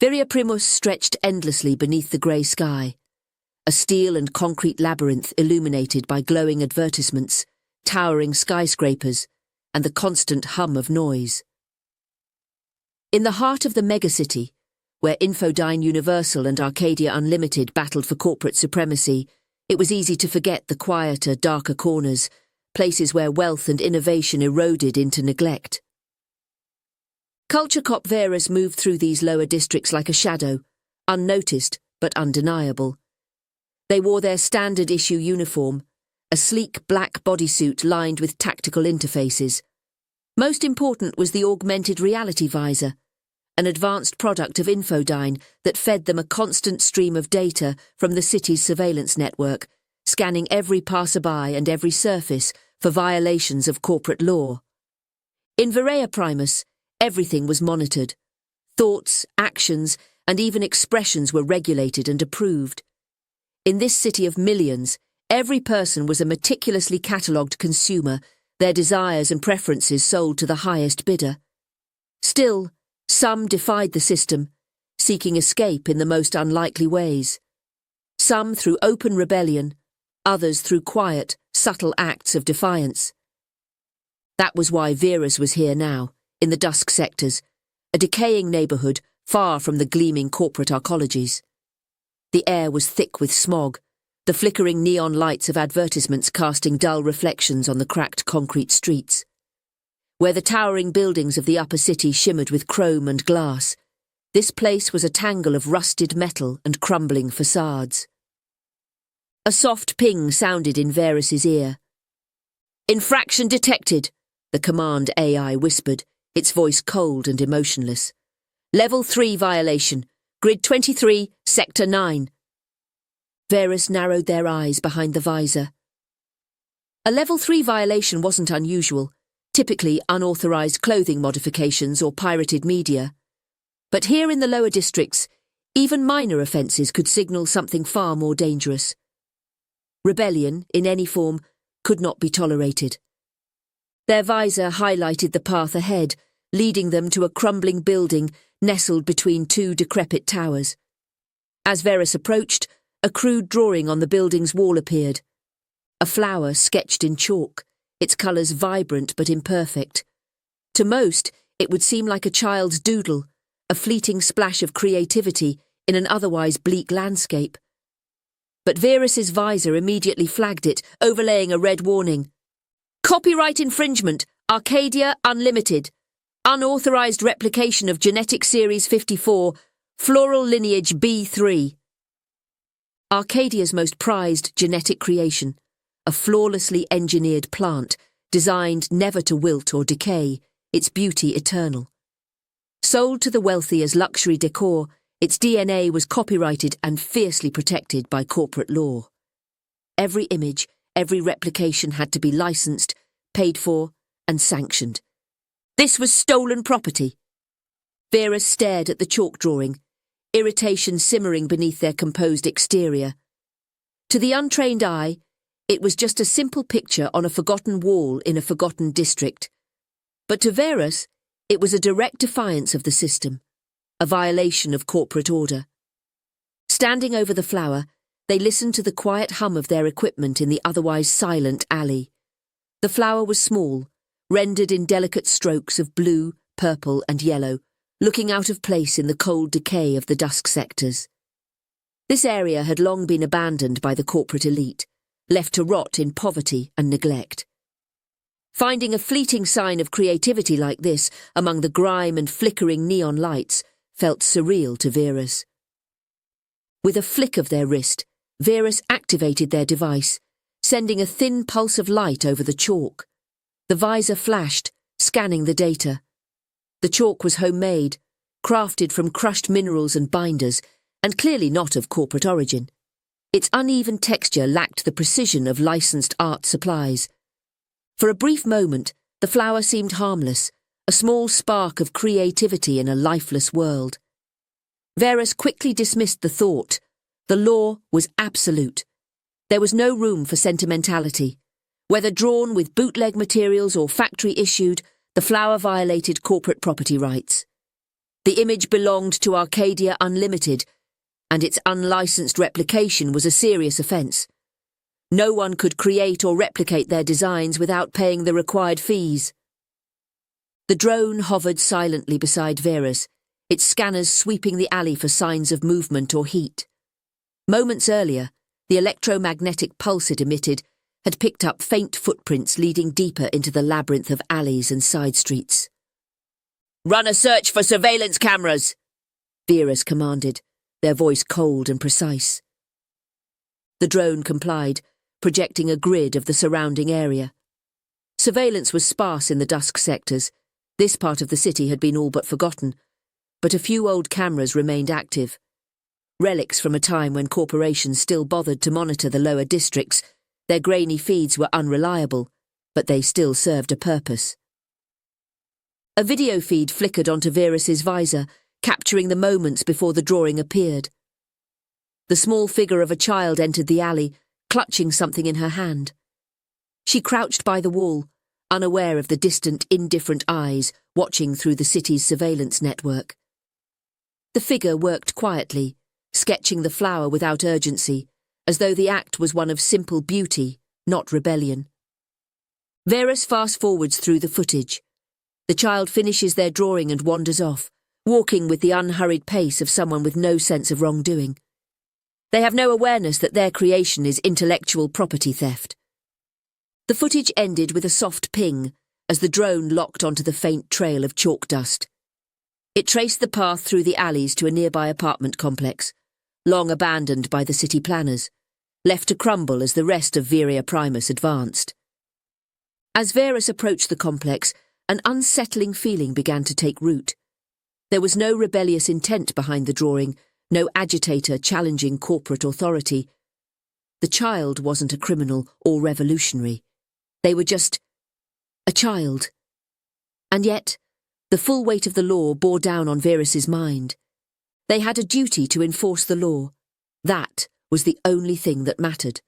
Viria Primus stretched endlessly beneath the grey sky, a steel and concrete labyrinth illuminated by glowing advertisements, towering skyscrapers, and the constant hum of noise. In the heart of the megacity, where Infodyne Universal and Arcadia Unlimited battled for corporate supremacy, it was easy to forget the quieter, darker corners, places where wealth and innovation eroded into neglect. Culture Cop Verus moved through these lower districts like a shadow, unnoticed but undeniable. They wore their standard-issue uniform, a sleek black bodysuit lined with tactical interfaces. Most important was the augmented reality visor, an advanced product of Infodyne that fed them a constant stream of data from the city's surveillance network, scanning every passerby and every surface for violations of corporate law. In Viria Primus, everything was monitored. Thoughts, actions, and even expressions were regulated and approved. In this city of millions, every person was a meticulously catalogued consumer, their desires and preferences sold to the highest bidder. Still, some defied the system, seeking escape in the most unlikely ways. Some through open rebellion, others through quiet, subtle acts of defiance. That was why Verus was here now, in the dusk sectors, a decaying neighbourhood far from the gleaming corporate arcologies. The air was thick with smog, the flickering neon lights of advertisements casting dull reflections on the cracked concrete streets. Where the towering buildings of the upper city shimmered with chrome and glass, this place was a tangle of rusted metal and crumbling facades. A soft ping sounded in Verus's ear. "Infraction detected," the command AI whispered, its voice cold and emotionless. "Level 3 violation. Grid 23, Sector 9. Verus narrowed their eyes behind the visor. A Level 3 violation wasn't unusual, typically unauthorized clothing modifications or pirated media. But here in the lower districts, even minor offences could signal something far more dangerous. Rebellion, in any form, could not be tolerated. Their visor highlighted the path ahead, leading them to a crumbling building nestled between two decrepit towers. As Verus approached, a crude drawing on the building's wall appeared. A flower sketched in chalk, its colours vibrant but imperfect. To most, it would seem like a child's doodle, a fleeting splash of creativity in an otherwise bleak landscape. But Verus's visor immediately flagged it, overlaying a red warning. "Copyright infringement, Arcadia Unlimited. Unauthorized replication of Genetic Series 54, Floral Lineage B3. Arcadia's most prized genetic creation, a flawlessly engineered plant, designed never to wilt or decay, its beauty eternal. Sold to the wealthy as luxury decor, its DNA was copyrighted and fiercely protected by corporate law. Every image, every replication had to be licensed, paid for, and sanctioned. This was stolen property. Verus stared at the chalk drawing, irritation simmering beneath their composed exterior. To the untrained eye, it was just a simple picture on a forgotten wall in a forgotten district. But to Verus, it was a direct defiance of the system, a violation of corporate order. Standing over the flower, they listened to the quiet hum of their equipment in the otherwise silent alley. The flower was small, rendered in delicate strokes of blue, purple and yellow, looking out of place in the cold decay of the dusk sectors. This area had long been abandoned by the corporate elite, left to rot in poverty and neglect. Finding a fleeting sign of creativity like this among the grime and flickering neon lights felt surreal to Verus. With a flick of their wrist, Verus activated their device, sending a thin pulse of light over the chalk. The visor flashed, scanning the data. The chalk was homemade, crafted from crushed minerals and binders, and clearly not of corporate origin. Its uneven texture lacked the precision of licensed art supplies. For a brief moment, the flower seemed harmless, a small spark of creativity in a lifeless world. Verus quickly dismissed the thought. The law was absolute. There was no room for sentimentality. Whether drawn with bootleg materials or factory-issued, the flower violated corporate property rights. The image belonged to Arcadia Unlimited, and its unlicensed replication was a serious offence. No one could create or replicate their designs without paying the required fees. The drone hovered silently beside Verus, its scanners sweeping the alley for signs of movement or heat. Moments earlier, the electromagnetic pulse it emitted had picked up faint footprints leading deeper into the labyrinth of alleys and side streets. "Run a search for surveillance cameras," Verus commanded, their voice cold and precise. The drone complied, projecting a grid of the surrounding area. Surveillance was sparse in the dusk sectors. This part of the city had been all but forgotten, but a few old cameras remained active. Relics from a time when corporations still bothered to monitor the lower districts. Their grainy feeds were unreliable, but they still served a purpose. A video feed flickered onto Verus's visor, capturing the moments before the drawing appeared. The small figure of a child entered the alley, clutching something in her hand. She crouched by the wall, unaware of the distant, indifferent eyes watching through the city's surveillance network. The figure worked quietly, sketching the flower without urgency, as though the act was one of simple beauty, not rebellion. Verus fast-forwards through the footage. The child finishes their drawing and wanders off, walking with the unhurried pace of someone with no sense of wrongdoing. They have no awareness that their creation is intellectual property theft. The footage ended with a soft ping as the drone locked onto the faint trail of chalk dust. It traced the path through the alleys to a nearby apartment complex, long abandoned by the city planners, left to crumble as the rest of Viria Primus advanced. As Verus approached the complex, an unsettling feeling began to take root. There was no rebellious intent behind the drawing, no agitator challenging corporate authority. The child wasn't a criminal or revolutionary. They were just a child. And yet, the full weight of the law bore down on Verus's mind. They had a duty to enforce the law. That was the only thing that mattered.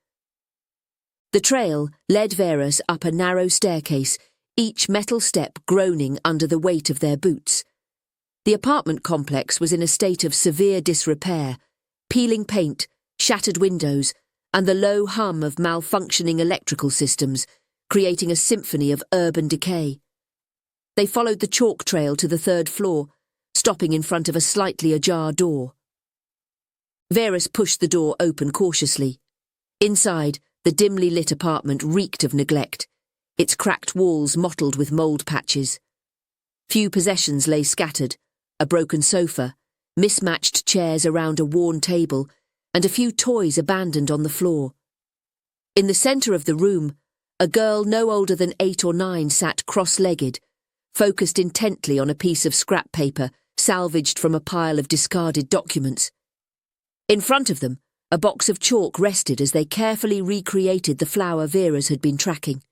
The trail led Verus up a narrow staircase, each metal step groaning under the weight of their boots. The apartment complex was in a state of severe disrepair, peeling paint, shattered windows, and the low hum of malfunctioning electrical systems, creating a symphony of urban decay. They followed the chalk trail to the third floor, stopping in front of a slightly ajar door. Verus pushed the door open cautiously. Inside, the dimly lit apartment reeked of neglect, its cracked walls mottled with mould patches. Few possessions lay scattered: a broken sofa, mismatched chairs around a worn table, and a few toys abandoned on the floor. In the centre of the room, a girl no older than 8 or 9 sat cross-legged, focused intently on a piece of scrap paper salvaged from a pile of discarded documents. In front of them, a box of chalk rested as they carefully recreated the flower Verus had been tracking.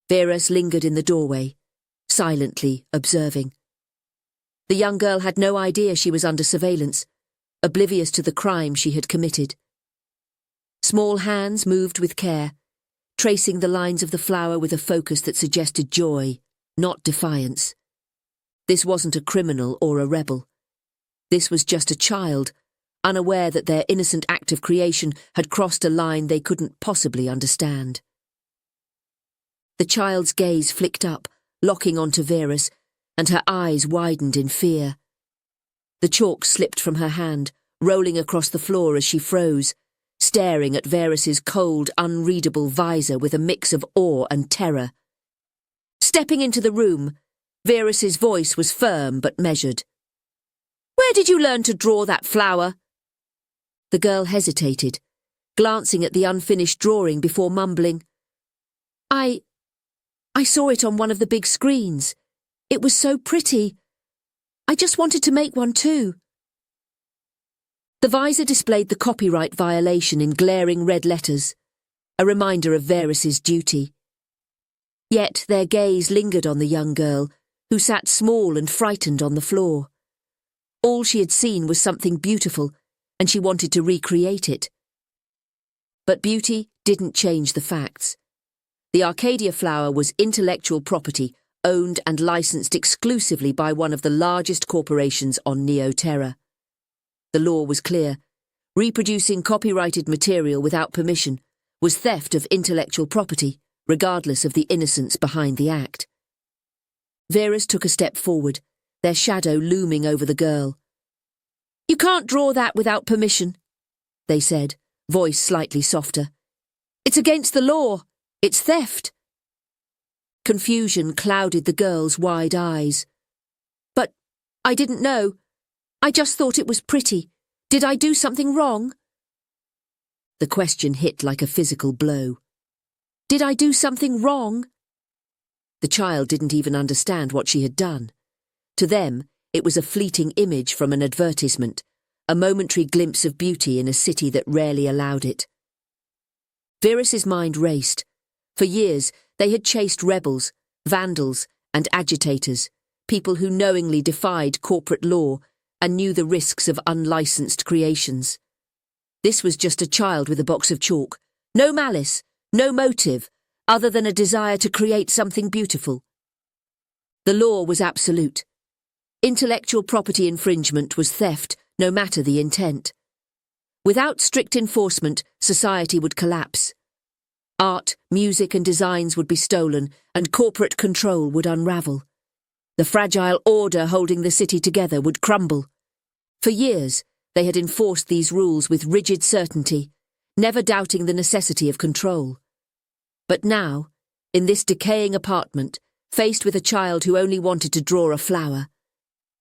Verus lingered in the doorway, silently observing. The young girl had no idea she was under surveillance, oblivious to the crime she had committed. Small hands moved with care, tracing the lines of the flower with a focus that suggested joy, not defiance. This wasn't a criminal or a rebel. This was just a child, unaware that their innocent act of creation had crossed a line they couldn't possibly understand. The child's gaze flicked up, locking onto Verus, and her eyes widened in fear. The chalk slipped from her hand, rolling across the floor as she froze, staring at Verus's cold, unreadable visor with a mix of awe and terror. Stepping into the room, Verus's voice was firm but measured. "Where did you learn to draw that flower?" The girl hesitated, glancing at the unfinished drawing before mumbling, I saw it on one of the big screens. It was so pretty. I just wanted to make one too." The visor displayed the copyright violation in glaring red letters, a reminder of Verus's duty. Yet their gaze lingered on the young girl, who sat small and frightened on the floor. All she had seen was something beautiful, and she wanted to recreate it. But beauty didn't change the facts. The Arcadia flower was intellectual property owned and licensed exclusively by one of the largest corporations on Neoterra. The law was clear. Reproducing copyrighted material without permission was theft of intellectual property, regardless of the innocence behind the act. Verus took a step forward, their shadow looming over the girl. "You can't draw that without permission," they said, voice slightly softer. "It's against the law. It's theft." Confusion clouded the girl's wide eyes. "But I didn't know. I just thought it was pretty. Did I do something wrong?" The question hit like a physical blow. Did I do something wrong? The child didn't even understand what she had done. To them, it was a fleeting image from an advertisement, a momentary glimpse of beauty in a city that rarely allowed it. Verus's mind raced. For years, they had chased rebels, vandals, and agitators, people who knowingly defied corporate law and knew the risks of unlicensed creations. This was just a child with a box of chalk, no malice, no motive, other than a desire to create something beautiful. The law was absolute. Intellectual property infringement was theft, no matter the intent. Without strict enforcement, society would collapse. Art, music, and designs would be stolen, and corporate control would unravel. The fragile order holding the city together would crumble. For years, they had enforced these rules with rigid certainty, never doubting the necessity of control. But now, in this decaying apartment, faced with a child who only wanted to draw a flower,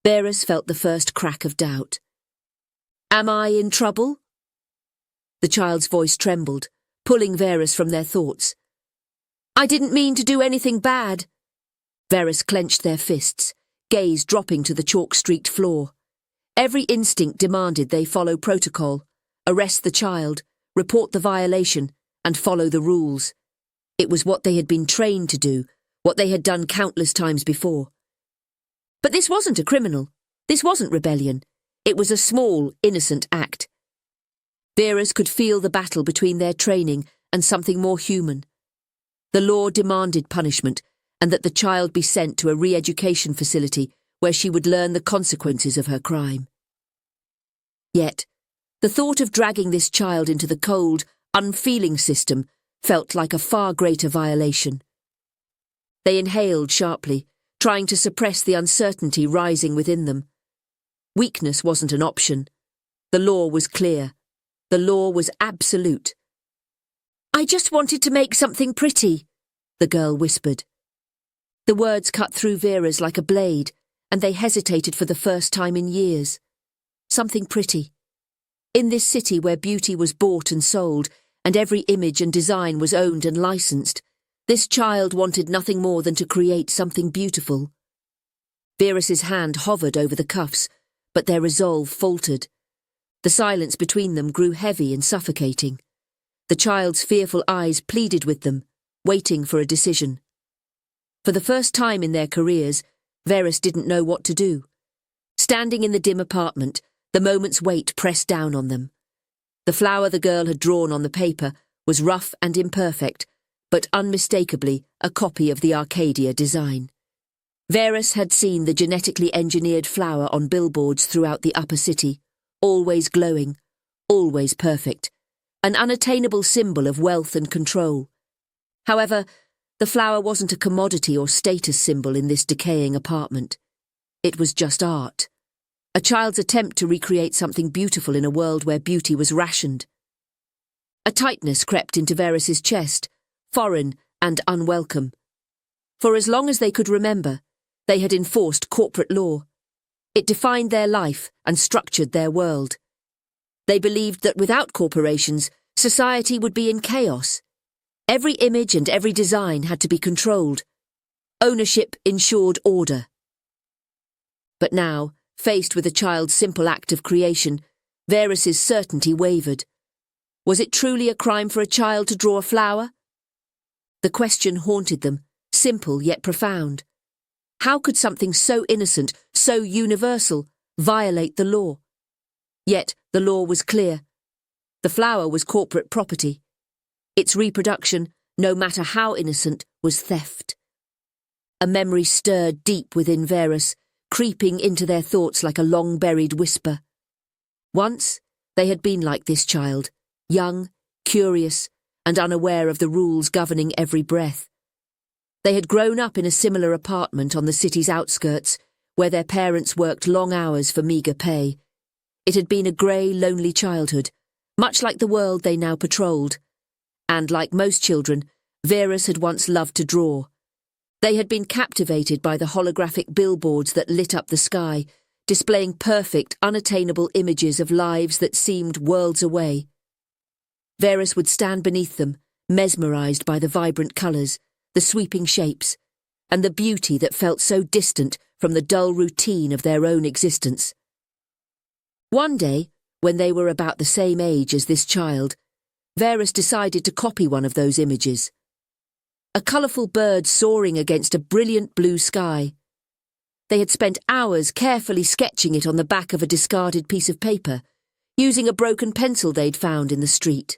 Verus felt the first crack of doubt. "Am I in trouble?" The child's voice trembled, pulling Verus from their thoughts. "I didn't mean to do anything bad." Verus clenched their fists, gaze dropping to the chalk-streaked floor. Every instinct demanded they follow protocol, arrest the child, report the violation, and follow the rules. It was what they had been trained to do, what they had done countless times before. But this wasn't a criminal. This wasn't rebellion. It was a small, innocent act. Verus could feel the battle between their training and something more human. The law demanded punishment, and that the child be sent to a re-education facility where she would learn the consequences of her crime. Yet, the thought of dragging this child into the cold, unfeeling system felt like a far greater violation. They inhaled sharply, trying to suppress the uncertainty rising within them. Weakness wasn't an option. The law was clear. The law was absolute. "I just wanted to make something pretty," the girl whispered. The words cut through Verus like a blade, and they hesitated for the first time in years. Something pretty. In this city where beauty was bought and sold, and every image and design was owned and licensed, this child wanted nothing more than to create something beautiful. Verus's hand hovered over the cuffs, but their resolve faltered. The silence between them grew heavy and suffocating. The child's fearful eyes pleaded with them, waiting for a decision. For the first time in their careers, Verus didn't know what to do. Standing in the dim apartment, the moment's weight pressed down on them. The flower the girl had drawn on the paper was rough and imperfect, but unmistakably a copy of the Arcadia design. Verus had seen the genetically engineered flower on billboards throughout the upper city, always glowing, always perfect, an unattainable symbol of wealth and control. However, the flower wasn't a commodity or status symbol in this decaying apartment. It was just art. A child's attempt to recreate something beautiful in a world where beauty was rationed. A tightness crept into Verus's chest, foreign and unwelcome. For as long as they could remember, they had enforced corporate law. It defined their life and structured their world. They believed that without corporations, society would be in chaos. Every image and every design had to be controlled. Ownership ensured order. But now, faced with a child's simple act of creation, Verus's certainty wavered. Was it truly a crime for a child to draw a flower? The question haunted them, simple yet profound. How could something so innocent, so universal, violate the law? Yet the law was clear. The flower was corporate property. Its reproduction, no matter how innocent, was theft. A memory stirred deep within Verus, creeping into their thoughts like a long-buried whisper. Once, they had been like this child, young, curious, and unaware of the rules governing every breath. They had grown up in a similar apartment on the city's outskirts, where their parents worked long hours for meagre pay. It had been a grey, lonely childhood, much like the world they now patrolled. And like most children, Verus had once loved to draw. They had been captivated by the holographic billboards that lit up the sky, displaying perfect, unattainable images of lives that seemed worlds away. Verus would stand beneath them, mesmerised by the vibrant colours, the sweeping shapes, and the beauty that felt so distant from the dull routine of their own existence. One day, when they were about the same age as this child, Verus decided to copy one of those images. A colourful bird soaring against a brilliant blue sky. They had spent hours carefully sketching it on the back of a discarded piece of paper, using a broken pencil they'd found in the street.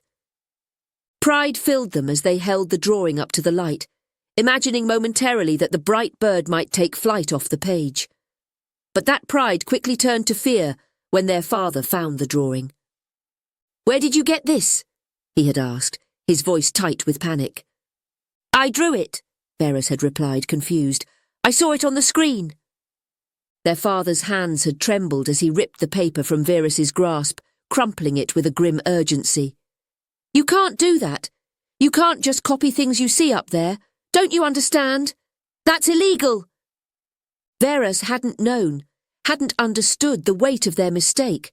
Pride filled them as they held the drawing up to the light, imagining momentarily that the bright bird might take flight off the page. But that pride quickly turned to fear when their father found the drawing. "Where did you get this?" he had asked, his voice tight with panic. "I drew it," Verus had replied, confused. "I saw it on the screen." Their father's hands had trembled as he ripped the paper from Verus's grasp, crumpling it with a grim urgency. "You can't do that. You can't just copy things you see up there. Don't you understand? That's illegal." Verus hadn't known, hadn't understood the weight of their mistake.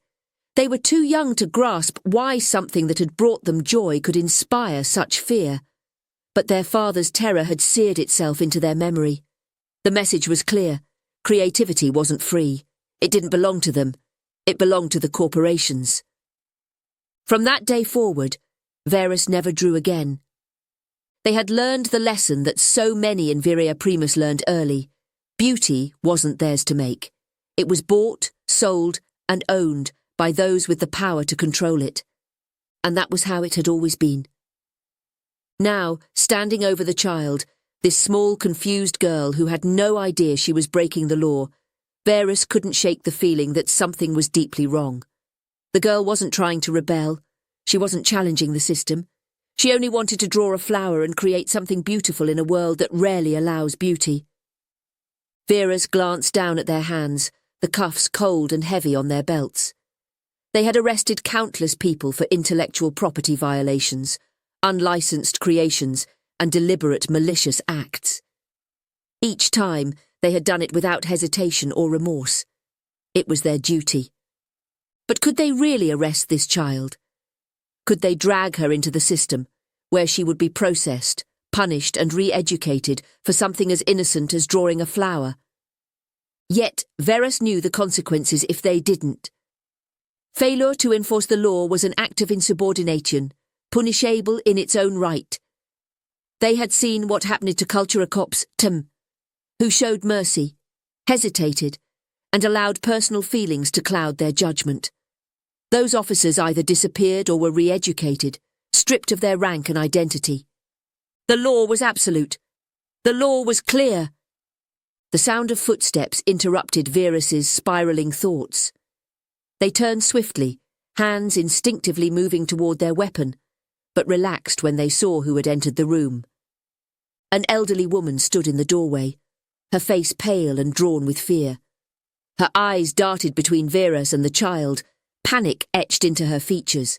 They were too young to grasp why something that had brought them joy could inspire such fear. But their father's terror had seared itself into their memory. The message was clear. Creativity wasn't free. It didn't belong to them. It belonged to the corporations. From that day forward, Verus never drew again. They had learned the lesson that so many in Virea Primus learned early. Beauty wasn't theirs to make. It was bought, sold, and owned by those with the power to control it. And that was how it had always been. Now, standing over the child, this small, confused girl who had no idea she was breaking the law, Verus couldn't shake the feeling that something was deeply wrong. The girl wasn't trying to rebel. She wasn't challenging the system. She only wanted to draw a flower and create something beautiful in a world that rarely allows beauty. Verus glanced down at their hands, the cuffs cold and heavy on their belts. They had arrested countless people for intellectual property violations, unlicensed creations, and deliberate malicious acts. Each time, they had done it without hesitation or remorse. It was their duty. But could they really arrest this child? Could they drag her into the system, where she would be processed, punished, and re-educated for something as innocent as drawing a flower? Yet, Verus knew the consequences if they didn't. Failure to enforce the law was an act of insubordination, punishable in its own right. They had seen what happened to Cultura Cops Tim, who showed mercy, hesitated, and allowed personal feelings to cloud their judgment. Those officers either disappeared or were re-educated, stripped of their rank and identity. The law was absolute. The law was clear. The sound of footsteps interrupted Verus's spiralling thoughts. They turned swiftly, hands instinctively moving toward their weapon, but relaxed when they saw who had entered the room. An elderly woman stood in the doorway, her face pale and drawn with fear. Her eyes darted between Verus and the child, panic etched into her features.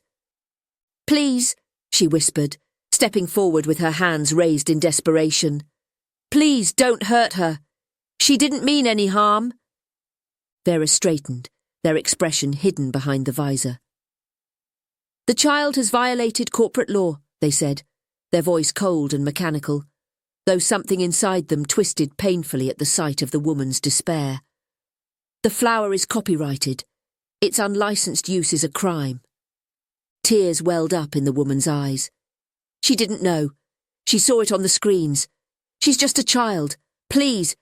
"Please," she whispered, stepping forward with her hands raised in desperation. "Please don't hurt her. She didn't mean any harm." Verus straightened, their expression hidden behind the visor. "The child has violated corporate law," they said, their voice cold and mechanical, though something inside them twisted painfully at the sight of the woman's despair. "The flower is copyrighted. Its unlicensed use is a crime." Tears welled up in the woman's eyes. "She didn't know. She saw it on the screens. She's just a child. Please.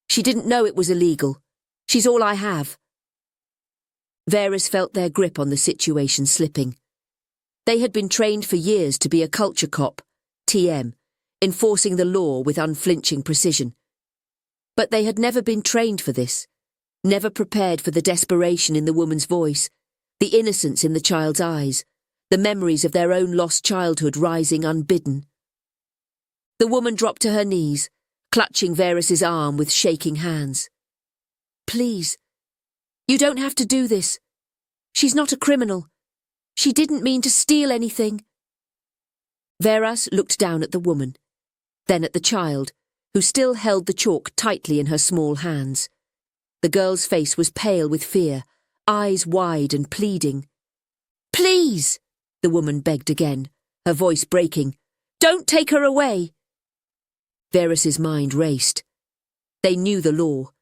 She didn't know it was illegal. She's all I have." Verus felt their grip on the situation slipping. They had been trained for years to be a culture cop, TM, enforcing the law with unflinching precision. But they had never been trained for this, never prepared for the desperation in the woman's voice, the innocence in the child's eyes, the memories of their own lost childhood rising unbidden. The woman dropped to her knees, clutching Verus's arm with shaking hands. "Please, you don't have to do this. She's not a criminal. She didn't mean to steal anything." Verus looked down at the woman, then at the child, who still held the chalk tightly in her small hands. The girl's face was pale with fear, eyes wide and pleading. "Please," the woman begged again, her voice breaking. "Don't take her away." Verus's mind raced. They knew the law.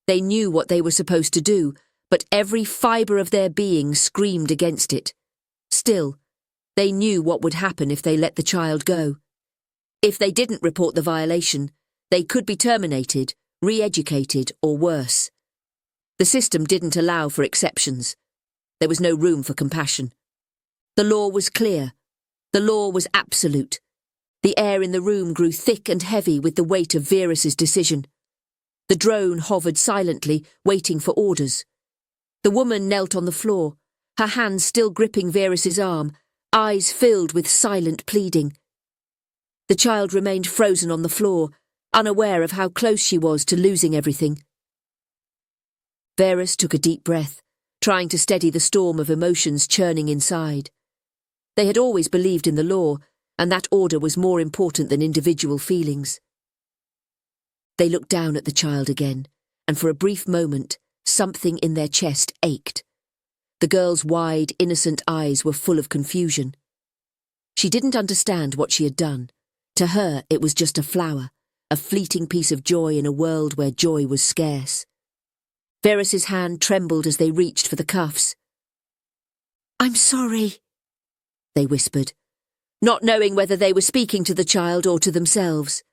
They knew what they were supposed to do, but every fibre of their being screamed against it. Still, they knew what would happen if they let the child go. If they didn't report the violation, they could be terminated, re-educated, or worse. The system didn't allow for exceptions. There was no room for compassion. The law was clear. The law was absolute. The air in the room grew thick and heavy with the weight of Verus's decision. The drone hovered silently, waiting for orders. The woman knelt on the floor, her hands still gripping Verus's arm, eyes filled with silent pleading. The child remained frozen on the floor, unaware of how close she was to losing everything. Verus took a deep breath, trying to steady the storm of emotions churning inside. They had always believed in the law, and that order was more important than individual feelings. They looked down at the child again, and for a brief moment, something in their chest ached. The girl's wide, innocent eyes were full of confusion. She didn't understand what she had done. To her, it was just a flower, a fleeting piece of joy in a world where joy was scarce. Verus's hand trembled as they reached for the cuffs. "I'm sorry," they whispered, not knowing whether they were speaking to the child or to themselves.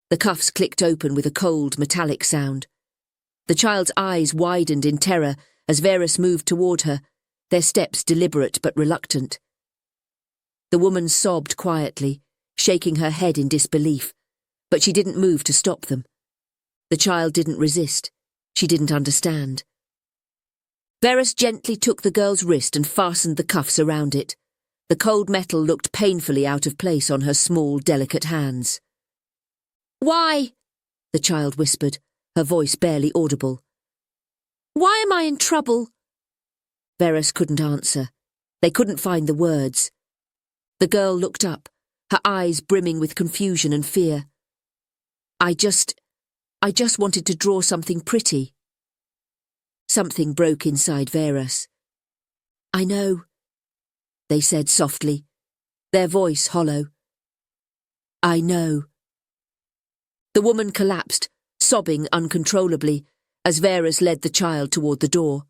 The cuffs clicked open with a cold, metallic sound. The child's eyes widened in terror as Verus moved toward her, their steps deliberate but reluctant. The woman sobbed quietly, shaking her head in disbelief, but she didn't move to stop them. The child didn't resist. She didn't understand. Verus gently took the girl's wrist and fastened the cuffs around it. The cold metal looked painfully out of place on her small, delicate hands. "Why?" the child whispered, her voice barely audible. "Why am I in trouble?" Verus couldn't answer. They couldn't find the words. The girl looked up, her eyes brimming with confusion and fear. I just wanted to draw something pretty." Something broke inside Verus. "I know," they said softly, their voice hollow. "I know." The woman collapsed, sobbing uncontrollably, as Verus led the child toward the door.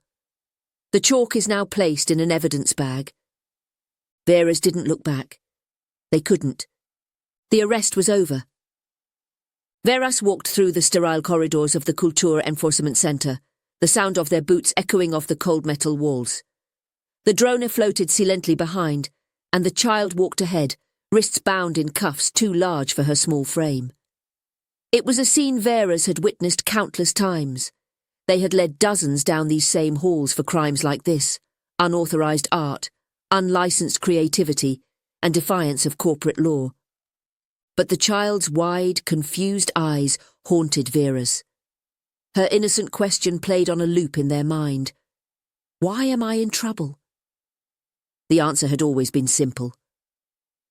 The chalk is now placed in an evidence bag. Verus didn't look back. They couldn't. The arrest was over. Verus walked through the sterile corridors of the Kultur Enforcement Center, the sound of their boots echoing off the cold metal walls. The drone floated silently behind, and the child walked ahead, wrists bound in cuffs too large for her small frame. It was a scene Verus had witnessed countless times. They had led dozens down these same halls for crimes like this: unauthorized art, unlicensed creativity, and defiance of corporate law. But the child's wide, confused eyes haunted Verus. Her innocent question played on a loop in their mind. Why am I in trouble? The answer had always been simple.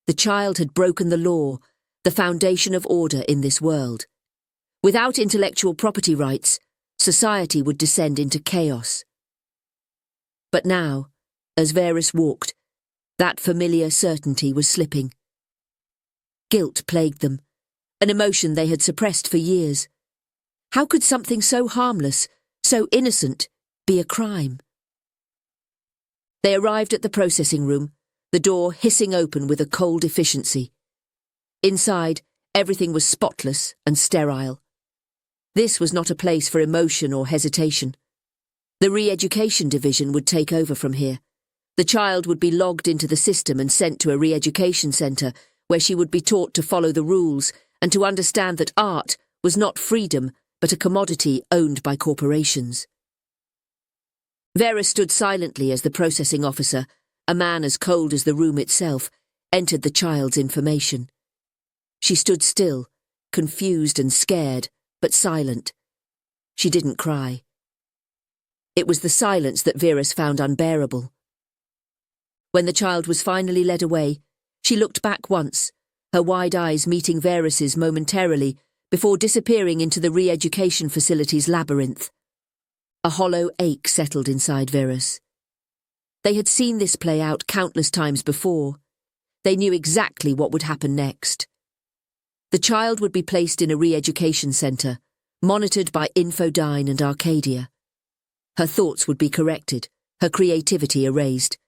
The child had broken the law, the foundation of order in this world. Without intellectual property rights, society would descend into chaos. But now, as Verus walked, that familiar certainty was slipping. Guilt plagued them, an emotion they had suppressed for years. How could something so harmless, so innocent, be a crime? They arrived at the processing room, the door hissing open with a cold efficiency. Inside, everything was spotless and sterile. This was not a place for emotion or hesitation. The re-education division would take over from here. The child would be logged into the system and sent to a re-education centre where she would be taught to follow the rules and to understand that art was not freedom but a commodity owned by corporations. Vera stood silently as the processing officer, a man as cold as the room itself, entered the child's information. She stood still, confused and scared, but silent. She didn't cry. It was the silence that Verus found unbearable. When the child was finally led away, she looked back once, her wide eyes meeting Verus's momentarily before disappearing into the re-education facility's labyrinth. A hollow ache settled inside Verus. They had seen this play out countless times before. They knew exactly what would happen next. The child would be placed in a re-education centre, monitored by Infodyne and Arcadia. Her thoughts would be corrected, her creativity erased.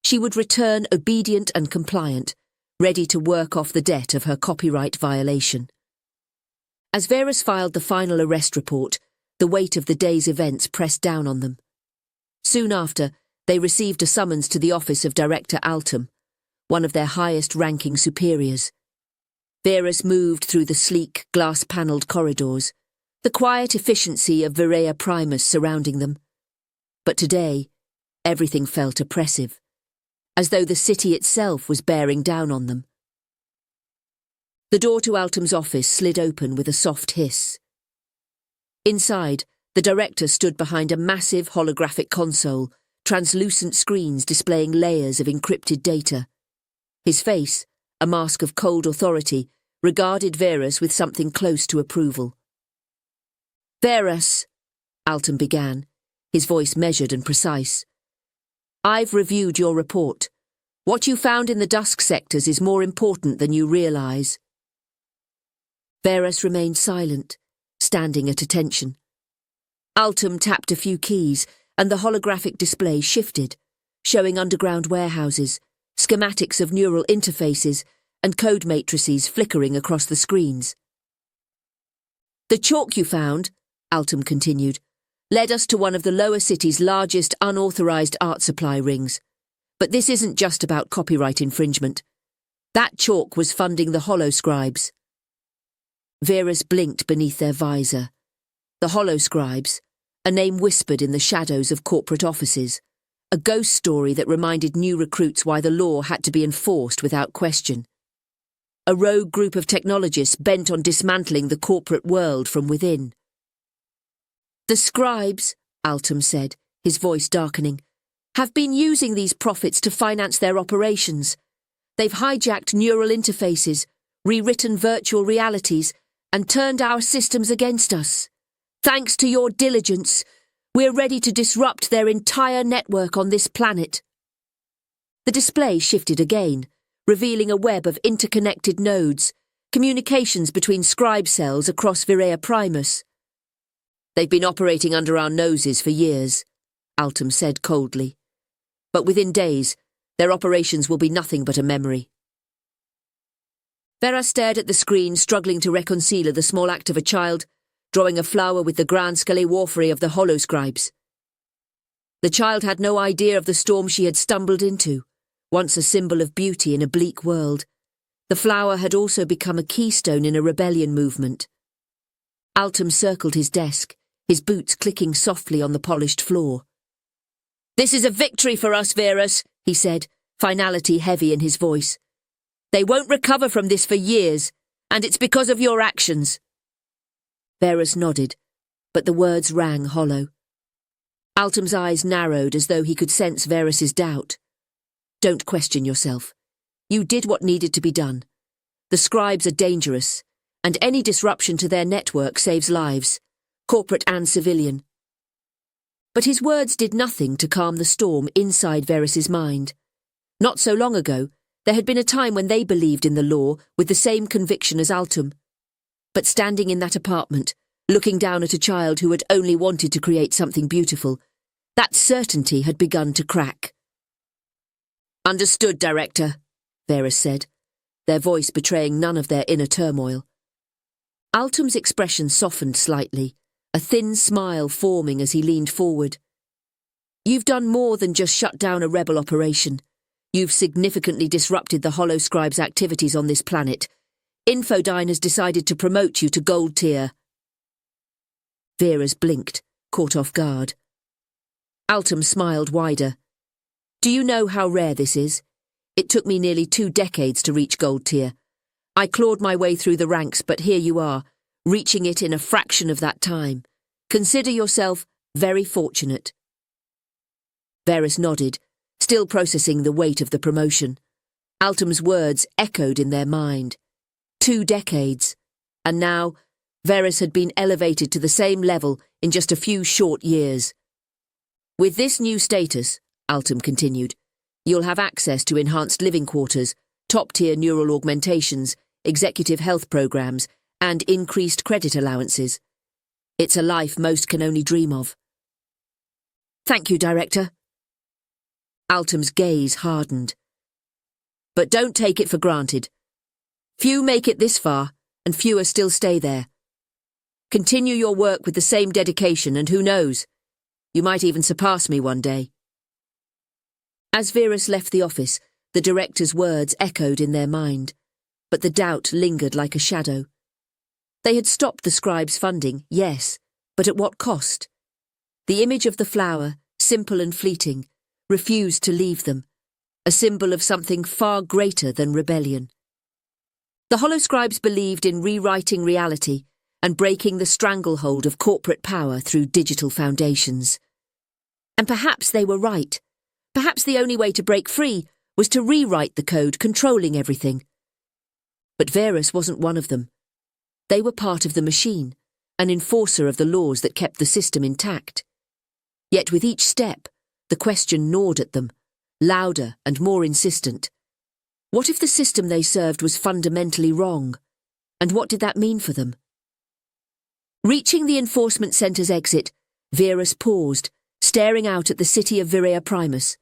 She would return obedient and compliant, ready to work off the debt of her copyright violation. As Verus filed the final arrest report, the weight of the day's events pressed down on them. Soon after, they received a summons to the office of Director Altum, one of their highest-ranking superiors. Verus moved through the sleek, glass-panelled corridors, the quiet efficiency of Virea Primus surrounding them. But today, everything felt oppressive, as though the city itself was bearing down on them. The door to Altum's office slid open with a soft hiss. Inside, the director stood behind a massive holographic console, translucent screens displaying layers of encrypted data. His face, a mask of cold authority, regarded Verus with something close to approval. "Verus," Altum began, his voice measured and precise. "I've reviewed your report. What you found in the dusk sectors is more important than you realise." Verus remained silent, standing at attention. Altum tapped a few keys, and the holographic display shifted, showing underground warehouses, schematics of neural interfaces, and code matrices flickering across the screens. "The chalk you found," Altum continued, "led us to one of the lower city's largest unauthorised art supply rings. But this isn't just about copyright infringement. That chalk was funding the Holoscribes." Verus blinked beneath their visor. The Holoscribes, a name whispered in the shadows of corporate offices, a ghost story that reminded new recruits why the law had to be enforced without question. A rogue group of technologists bent on dismantling the corporate world from within. "The scribes," Altum said, his voice darkening, "have been using these profits to finance their operations. They've hijacked neural interfaces, rewritten virtual realities, and turned our systems against us. Thanks to your diligence, we're ready to disrupt their entire network on this planet." The display shifted again, revealing a web of interconnected nodes, communications between scribe cells across Virea Primus. "They've been operating under our noses for years," Altum said coldly. "But within days, their operations will be nothing but a memory." Vera stared at the screen, struggling to reconcile the small act of a child, drawing a flower with the grand scalewarfrey of the Holoscribes. The child had no idea of the storm she had stumbled into, once a symbol of beauty in a bleak world. The flower had also become a keystone in a rebellion movement. Altum circled his desk, his boots clicking softly on the polished floor. "This is a victory for us, Verus," he said, finality heavy in his voice. "They won't recover from this for years, and it's because of your actions." Verus nodded, but the words rang hollow. Altum's eyes narrowed as though he could sense Verus's doubt. "Don't question yourself. You did what needed to be done. The scribes are dangerous, and any disruption to their network saves lives, corporate and civilian." But his words did nothing to calm the storm inside Verus's mind. Not so long ago, there had been a time when they believed in the law with the same conviction as Altum. But standing in that apartment, looking down at a child who had only wanted to create something beautiful, that certainty had begun to crack. "Understood, Director," Verus said, their voice betraying none of their inner turmoil. Altum's expression softened slightly, a thin smile forming as he leaned forward. "You've done more than just shut down a rebel operation. You've significantly disrupted the Holoscribes' activities on this planet. Infodyne has decided to promote you to Gold Tier." Vera's blinked, caught off guard. Altum smiled wider. Do you know how rare this is? It took me nearly 2 decades to reach gold tier. I clawed my way through the ranks, but here you are, reaching it in a fraction of that time. Consider yourself very fortunate. Verus nodded, still processing the weight of the promotion. Altum's words echoed in their mind. 2 decades. And now, Verus had been elevated to the same level in just a few short years. With this new status, Altum continued, you'll have access to enhanced living quarters, top-tier neural augmentations, executive health programs, and increased credit allowances. It's a life most can only dream of. Thank you, Director. Altum's gaze hardened. But don't take it for granted. Few make it this far, and fewer still stay there. Continue your work with the same dedication, and who knows, you might even surpass me one day. As Verus left the office, the director's words echoed in their mind, but the doubt lingered like a shadow. They had stopped the scribe's funding, yes, but at what cost? The image of the flower, simple and fleeting, refused to leave them, a symbol of something far greater than rebellion. The holoscribes believed in rewriting reality and breaking the stranglehold of corporate power through digital foundations. And perhaps they were right. Perhaps the only way to break free was to rewrite the code controlling everything. But Verus wasn't one of them. They were part of the machine, an enforcer of the laws that kept the system intact. Yet with each step, the question gnawed at them, louder and more insistent. What if the system they served was fundamentally wrong? And what did that mean for them? Reaching the enforcement centre's exit, Verus paused, staring out at the city of Virea Primus.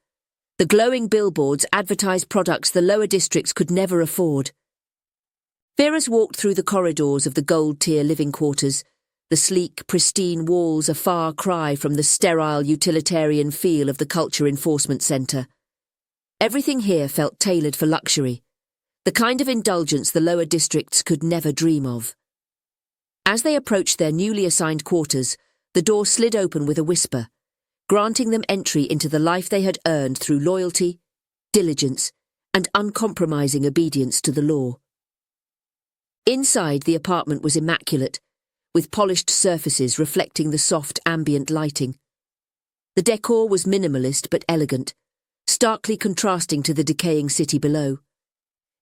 The glowing billboards advertised products the lower districts could never afford. Verus walked through the corridors of the gold-tier living quarters, the sleek, pristine walls a far cry from the sterile, utilitarian feel of the Culture Enforcement Centre. Everything here felt tailored for luxury, the kind of indulgence the lower districts could never dream of. As they approached their newly assigned quarters, the door slid open with a whisper, granting them entry into the life they had earned through loyalty, diligence, and uncompromising obedience to the law. Inside, the apartment was immaculate, with polished surfaces reflecting the soft ambient lighting. The decor was minimalist but elegant, starkly contrasting to the decaying city below.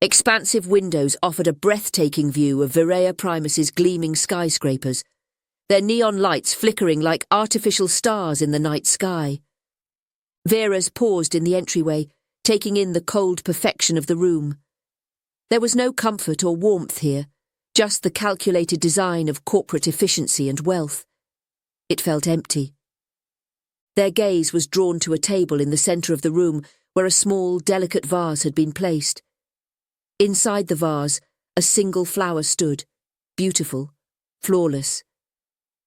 Expansive windows offered a breathtaking view of Virea Primus's gleaming skyscrapers, their neon lights flickering like artificial stars in the night sky. Verus paused in the entryway, taking in the cold perfection of the room. There was no comfort or warmth here, just the calculated design of corporate efficiency and wealth. It felt empty. Their gaze was drawn to a table in the centre of the room where a small, delicate vase had been placed. Inside the vase, a single flower stood, beautiful, flawless.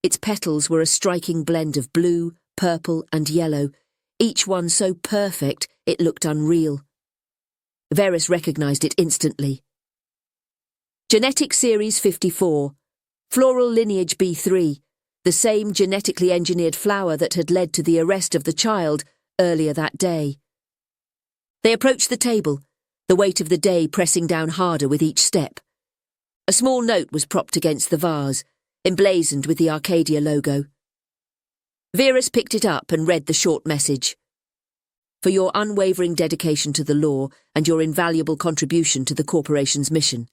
Its petals were a striking blend of blue, purple, and yellow, each one so perfect it looked unreal. Verus recognized it instantly. Genetic Series 54, Floral Lineage B3, the same genetically engineered flower that had led to the arrest of the child earlier that day. They approached the table, the weight of the day pressing down harder with each step. A small note was propped against the vase, emblazoned with the Arcadia logo. Verus picked it up and read the short message. For your unwavering dedication to the law and your invaluable contribution to the corporation's mission.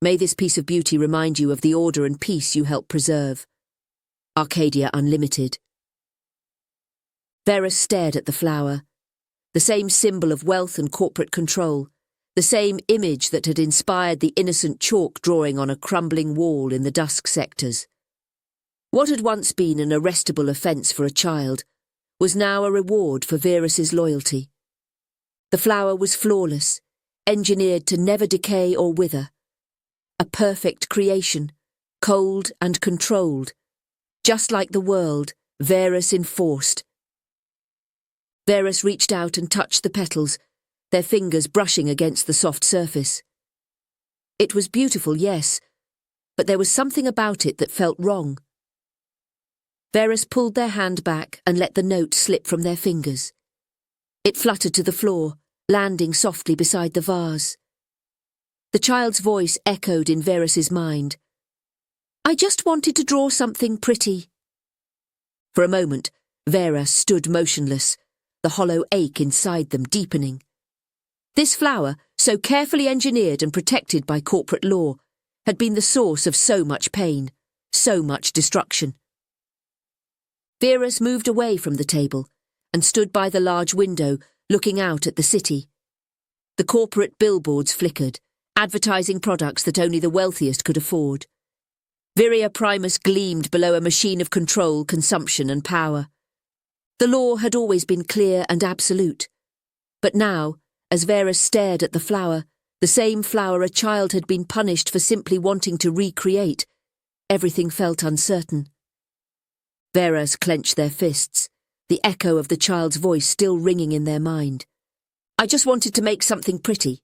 May this piece of beauty remind you of the order and peace you help preserve. Arcadia Unlimited. Verus stared at the flower, the same symbol of wealth and corporate control, the same image that had inspired the innocent chalk drawing on a crumbling wall in the dusk sectors. What had once been an arrestable offence for a child was now a reward for Verus's loyalty. The flower was flawless, engineered to never decay or wither. A perfect creation, cold and controlled, just like the world Verus enforced. Verus reached out and touched the petals, their fingers brushing against the soft surface. It was beautiful, yes, but there was something about it that felt wrong. Verus pulled their hand back and let the note slip from their fingers. It fluttered to the floor, landing softly beside the vase. The child's voice echoed in Verus's mind. "I just wanted to draw something pretty." For a moment, Vera stood motionless, the hollow ache inside them deepening. This flower, so carefully engineered and protected by corporate law, had been the source of so much pain, so much destruction. Verus moved away from the table and stood by the large window, looking out at the city. The corporate billboards flickered, advertising products that only the wealthiest could afford. Viria Primus gleamed below a machine of control, consumption and power. The law had always been clear and absolute. But now, as Verus stared at the flower, the same flower a child had been punished for simply wanting to recreate, everything felt uncertain. Verus clenched their fists, the echo of the child's voice still ringing in their mind. "I just wanted to make something pretty."